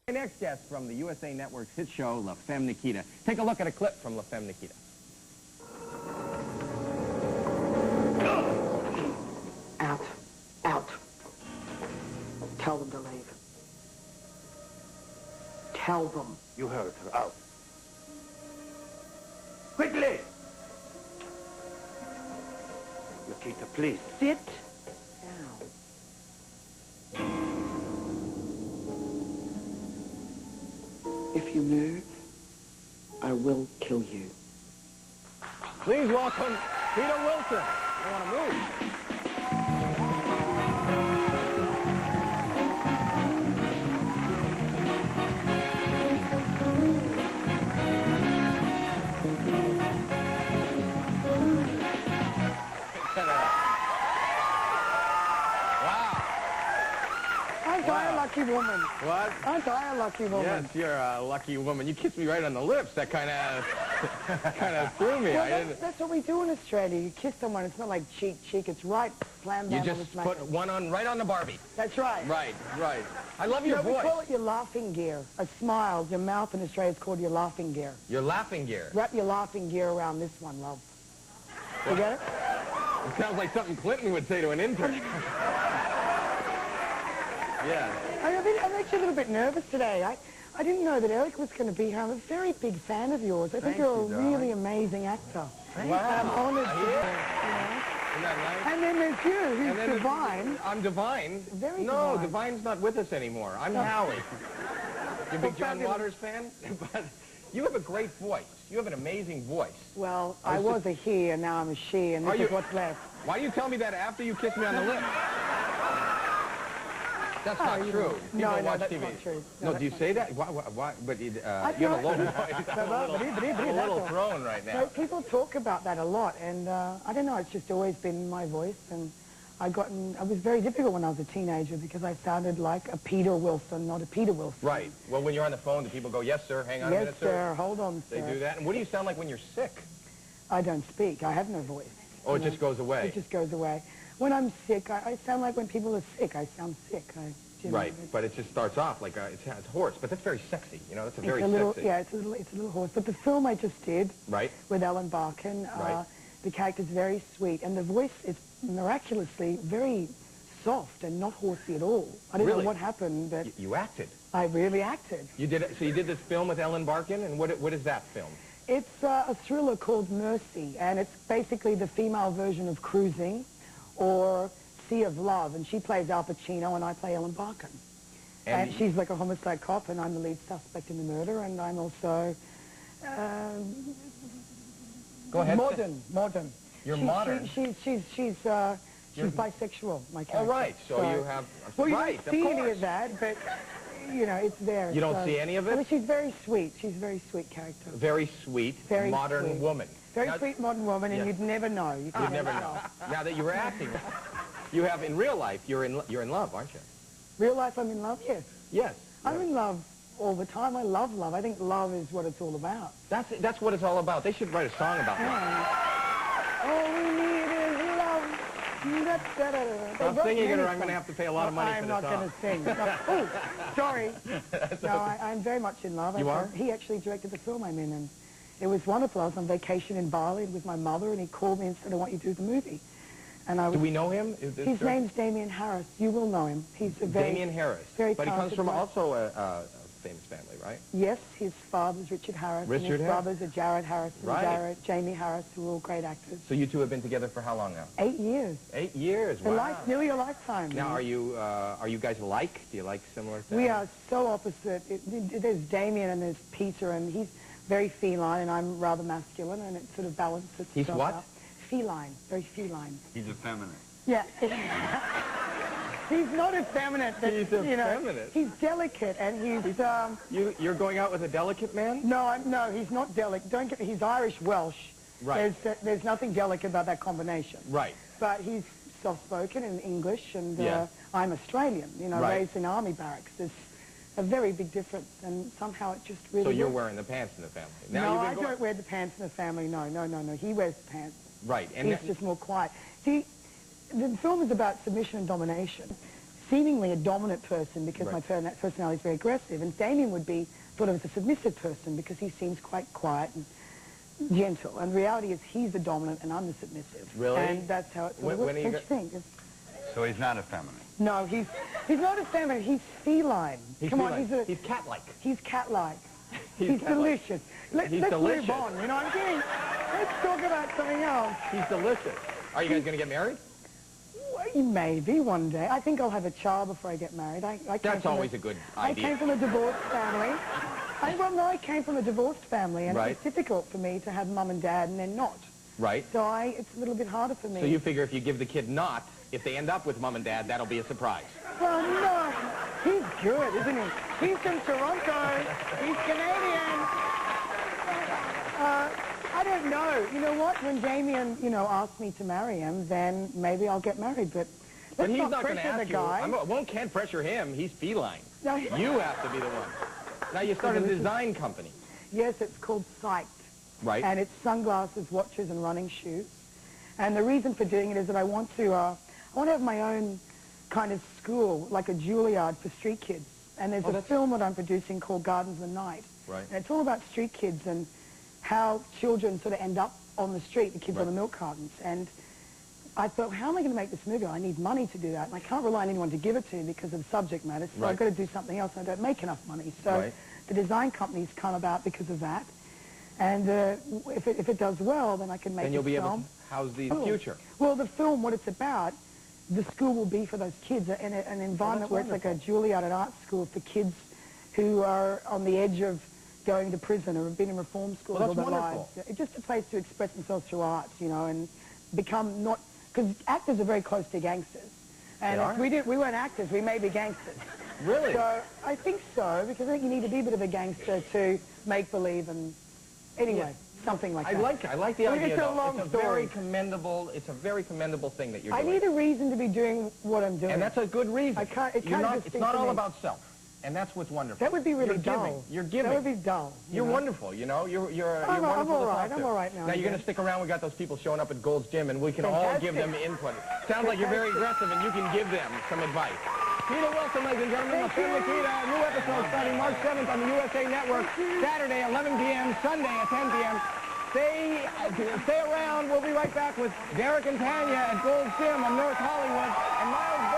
My next guest from the USA Network's hit show, La Femme Nikita. Take a look at a clip from La Femme Nikita. Out. Out. Tell them to leave. Tell them. You heard her. Out. Quickly! Nikita, please. Sit down. If you move, I will kill you. Please welcome Peta Wilson. I want to move. Aren't I a lucky woman? What? Aren't I a lucky woman? Yes, you're a lucky woman. You kissed me right on the lips. That kind of threw me. Well, that's what we do in Australia. You kiss someone. It's not like cheek. It's right slam down. You just put one on right on the Barbie. That's right. Right. I love your voice. We call it your laughing gear. A smile. Your mouth in Australia is called your laughing gear. Your laughing gear. Wrap your laughing gear around this one, love. You get it? It sounds like something Clinton would say to an intern. Yeah. I'm actually a little bit nervous today. I didn't know that Eric was going to be here. I'm a very big fan of yours. I think you're a really amazing actor. Wow. I'm honored to be, Isn't that nice? And then there's you, who's divine. I'm Divine. Very No, divine. Divine's not with us anymore. I'm Howie. You a big John Waters fan? But you have a great voice. You have an amazing voice. Well, I was a he, and now I'm a she, and this is what's left. Why do you tell me that after you kiss me on the lips? That's not true. No, watch that's TV. not true. No, do you say that? Why? But you have a low voice. a little thrown right now. So people talk about that a lot, and I don't know, it's just always been my voice, and it was very difficult when I was a teenager because I sounded like a Peter Wilson, not a Peter Wilson. Right. Well, when you're on the phone, do people go, yes, sir, hang on a minute, sir? Yes, sir, hold on, sir. They do that? And what do you sound like when you're sick? I don't speak. I have no voice. Oh, it just goes away? It just goes away. When I'm sick, I sound like when people are sick. I sound sick. Right, but it just starts off like it's hoarse, but that's very sexy. You know, that's very sexy. Yeah, it's a little hoarse. But the film I just did with Ellen Barkin, the character's very sweet, and the voice is miraculously very soft and not horsey at all. I don't know what happened, but you acted. I really acted. You did it. So you did this film with Ellen Barkin, and what is that film? It's a thriller called Mercy, and it's basically the female version of Cruising, or Sea of Love, and she plays Al Pacino, and I play Ellen Barkin. And she's like a homicide cop, and I'm the lead suspect in the murder, and I'm also Go ahead. Modern. You're modern. She's bisexual, my character. Oh, right. So you have. Well, you right, don't see any of that, but you know, it's there. You don't see any of it? I mean, she's very sweet. She's a very sweet character. Very sweet, modern woman. Very sweet modern woman, and you'd never know. You'd never know. Now that you were acting, you have in real life. You're in love, aren't you? Real life, I'm in love. Yes. Yes. I'm in love all the time. I love love. I think love is what it's all about. That's what it's all about. They should write a song about that. All we need is love. I'm singing it, or I'm going to have to pay a lot of money for the song. I'm not going to sing. Oh, sorry. No, I'm very much in love. You are? He actually directed the film I'm in, and it was wonderful. I was on vacation in Bali with my mother, and he called me and said, I want you to do the movie. And I was, do we know him? His name's Damien Harris. You will know him. He's a very Damien Harris. Very but he comes from guy. also a famous family, right? Yes, his father's Richard Harris. And his brothers are Jared Harris and Jamie Harris, who are all great actors. So you two have been together for how long now? 8 years. 8 years, wow. Nearly a lifetime. Now, are you guys alike? Do you like similar things? We are so opposite. There's Damien and there's Peter, and he's very feline, and I'm rather masculine, and it sort of balances itself He's what? out. Feline, very feline. He's effeminate. Yeah. He's not effeminate. But, he's effeminate. He's delicate, and he's... You're going out with a delicate man? No, he's not delicate. He's Irish-Welsh. Right. There's nothing delicate about that combination. Right. But he's soft-spoken and English, and I'm Australian, raised in army barracks. There's a very big difference, and somehow it just really... So you're wearing the pants in the family? Now no, I don't wear the pants in the family, no. He wears the pants. Right. And he's just more quiet. See, the film is about submission and domination. seemingly a dominant person because my personality is very aggressive, and Damien would be thought of as a submissive person because he seems quite quiet and gentle. And the reality is he's the dominant and I'm the submissive. Really? And that's how it sort of works. Don't you think? So he's not effeminate? No, he's not effeminate. He's feline. Come on, he's cat-like. He's cat-like. He's delicious. Let's delicious. move on. You know what I'm saying? Let's talk about something else. He's delicious. Are you guys going to get married? Well, maybe one day. I think I'll have a child before I get married. That's always a good idea. I came from a divorced family. I came from a divorced family, and it's difficult for me to have mum and dad and then not. Right. So it's a little bit harder for me. So you figure if you give the kid not, if they end up with mum and dad, that'll be a surprise. Well, no. He's good, isn't he? He's from Toronto. He's Canadian. I don't know. You know what? When Damien, asked me to marry him, then maybe I'll get married. But let's he's not not going to pressure ask the guy. Can't pressure him. He's feline. No. You have to be the one. Now, you started a design company. Yes, it's called Psyched. Right. And it's sunglasses, watches, and running shoes. And the reason for doing it is that I want to have my own kind of school, like a Juilliard for street kids. And there's a film that I'm producing called Gardens of the Night. Right. And it's all about street kids and how children sort of end up on the street, the kids on the milk cartons. And I thought, how am I going to make this movie? I need money to do that. And I can't rely on anyone to give it to me because of the subject matter. So I've got to do something else. I don't make enough money. So the design company's come about because of that. And if it does well, then I can make a film. And you'll be able to house the future. Well, the film, what it's about, the school will be for those kids in an environment where it's like a Juilliard and art school for kids who are on the edge of going to prison or have been in reform schools all their lives. It's just a place to express themselves through art, and become not... Because actors are very close to gangsters. And if we weren't actors, we may be gangsters. Really? So I think so, because I think you need to be a bit of a gangster to make believe and... Anyway, something like that. I like the idea. It's a long story. It's a very commendable thing that you're doing. I need a reason to be doing what I'm doing. And that's a good reason. It's not all about self. And that's what's wonderful. That would be really dull. You're giving. That would be dull. You're wonderful, You're wonderful I'm all right. I'm all right now. Now, you're going to stick around. We got those people showing up at Gold's Gym, and we can all give them input. Sounds like you're very aggressive, and you can give them some advice. Peter Wilson, ladies and gentlemen. Let's hear Nikita. A new episode starting March 7th on the USA Network. Saturday, 11 p.m. Sunday at 10 p.m. Stay around. We'll be right back with Derek and Tanya at Gold's Gym in North Hollywood. And Miles